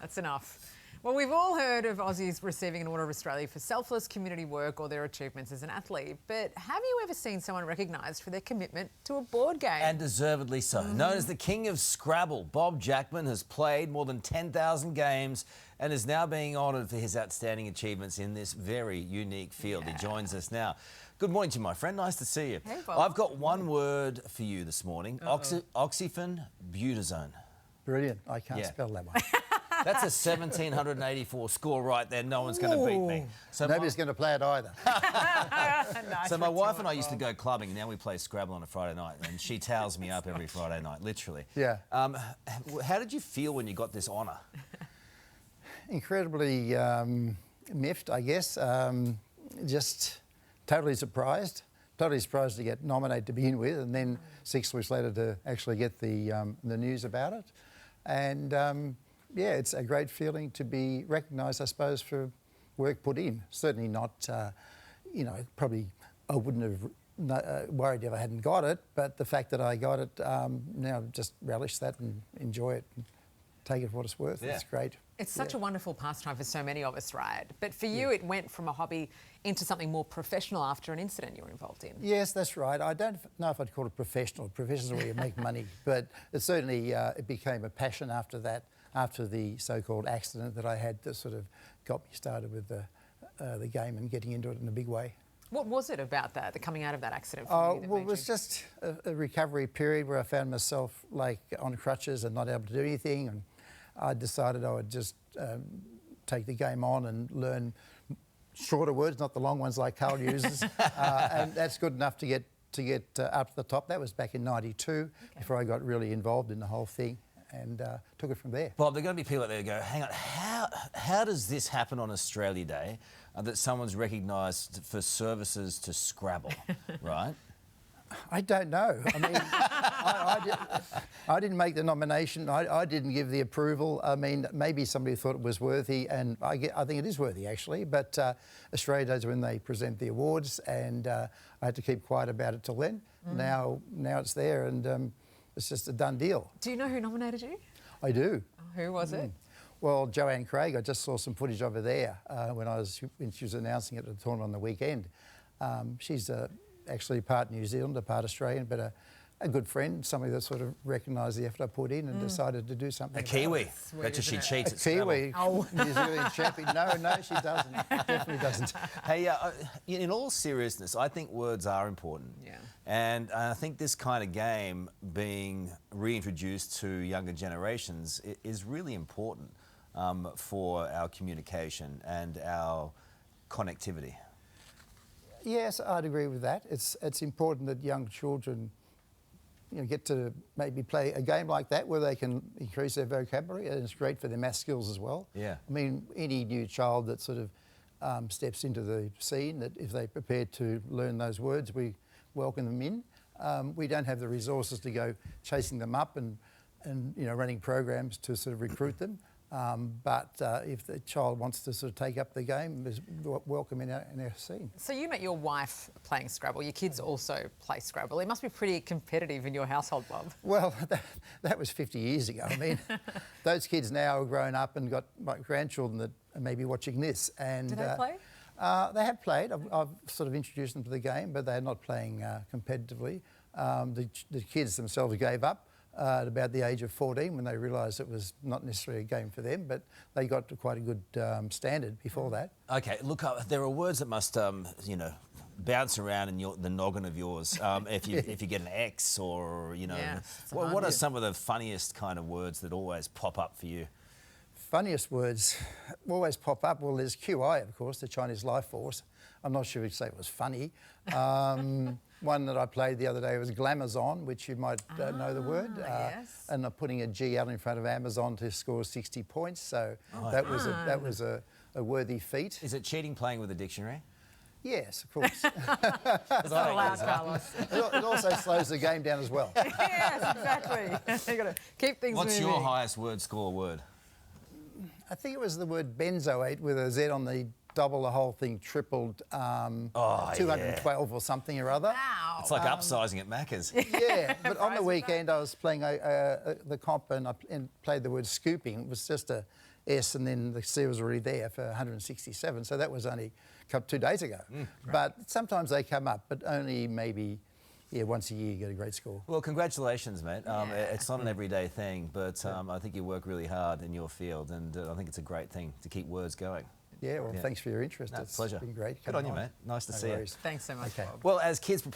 That's enough. Well, we've all heard of Aussies receiving an Order of Australia for selfless community work or their achievements as an athlete, but have you ever seen someone recognised for their commitment to a board game? And deservedly so. Known as the King of Scrabble, Bob Jackman has played more than 10,000 games and is now being honoured for his outstanding achievements in this very unique field. He joins us now. Good morning to you, my friend. Nice to see you. Hey, Bob. I've got one word for you this morning. Oxyphene butazone. Brilliant. I can't spell that one. That's a 1,784 score right there. No one's going to beat me. So nobody's going to play it either. Nice. So my wife and I used to go clubbing. Now we play Scrabble on a Friday night, and she towels me up every Friday night, literally. Yeah. How did you feel when you got this honour? Incredibly miffed, I guess. Just totally surprised. Totally surprised to get nominated to begin with, and then 6 weeks later to actually get the news about it. And yeah, it's a great feeling to be recognised, I suppose, for work put in. Certainly not, you know, probably I wouldn't have worried if I hadn't got it, but the fact that I got it, now just relish that and enjoy it and take it for what it's worth. Yeah. It's great. It's such a wonderful pastime for so many of us, right? But for you, it went from a hobby into something more professional after an incident you were involved in. Yes, that's right. I don't know if I'd call it professional. Professional is where you make money, but it certainly it became a passion after that, after the so-called accident that I had that sort of got me started with the game and getting into it in a big way. What was it about that, the coming out of that accident? Well, it was just a recovery period where I found myself like on crutches and not able to do anything, and I decided I would just take the game on and learn shorter words, not the long ones like Carl uses, and that's good enough to get up to the top. That was back in '92, before I got really involved in the whole thing, and took it from there. Bob, there are going to be people out there who go, hang on, how does this happen on Australia Day, that someone's recognised for services to Scrabble, right? I don't know. I mean, I didn't make the nomination. I didn't give the approval. I mean, maybe somebody thought it was worthy, and I think it is worthy, actually. But Australia Day is when they present the awards, and I had to keep quiet about it till then. Now it's there, and it's just a done deal. Do you know who nominated you? I do. Who was it? Well, Joanne Craig. I just saw some footage of her there when she was announcing it at the tournament on the weekend. She's actually part New Zealand, a part Australian, but a good friend, somebody that sort of recognised the effort I put in and decided to do something. A Kiwi. Sweet, Bet you she cheats at Kiwi. Oh. New Zealand champion. No, she doesn't. Definitely doesn't. Hey, in all seriousness, I think words are important. Yeah. And I think this kind of game being reintroduced to younger generations is really important for our communication and our connectivity. Yes, I'd agree with that. It's important that young children, you know, get to maybe play a game like that where they can increase their vocabulary, and it's great for their math skills as well. Yeah. I mean, any new child that sort of steps into the scene, that if they're prepared to learn those words, we welcome them in. We don't have the resources to go chasing them up and you know, running programs to sort of recruit them. But if the child wants to sort of take up the game, there's welcome in our scene. So you met your wife playing Scrabble. Your kids also play Scrabble. It must be pretty competitive in your household, Bob. Well, that was 50 years ago. I mean, those kids now have grown up and got my grandchildren that are maybe watching this. And, Do they play? They have played. I've sort of introduced them to the game, but they're not playing competitively. The kids themselves gave up at about the age of 14 when they realised it was not necessarily a game for them, but they got to quite a good standard before that. Okay, look, there are words that must, you know, bounce around in the noggin of yours if you get an X or, you know. Yeah, what are some of the funniest kind of words that always pop up for you? Funniest words always pop up. Well, there's QI, of course, the Chinese Life Force. I'm not sure if you'd say it was funny. One that I played the other day was Glamazon, which you might know the word. Yes. And I'm putting a G out in front of Amazon to score 60 points. So that was a worthy feat. Is it cheating playing with a dictionary? Yes, of course. That's not allowed, Carlos. It also slows the game down as well. Yes, exactly. You've got to keep things What's moving. your highest word score word? I think it was the word benzoate with a Z on the double, the whole thing tripled, 212 or something or other. Wow. It's like upsizing at Macca's. Yeah, but on the weekend I was playing the comp and I played the word scooping. It was just S, and then the C was already there for 167. So that was only 2 days ago. But sometimes they come up, but only maybe once a year you get a great score. Well, congratulations, mate. It's not an everyday thing, but I think you work really hard in your field, and I think it's a great thing to keep words going. Yeah, well, thanks for your interest. No, it's pleasure. been great. Good on you, mate. Nice to see you. worries. Thanks so much, Okay. Bob. Well, as kids prepare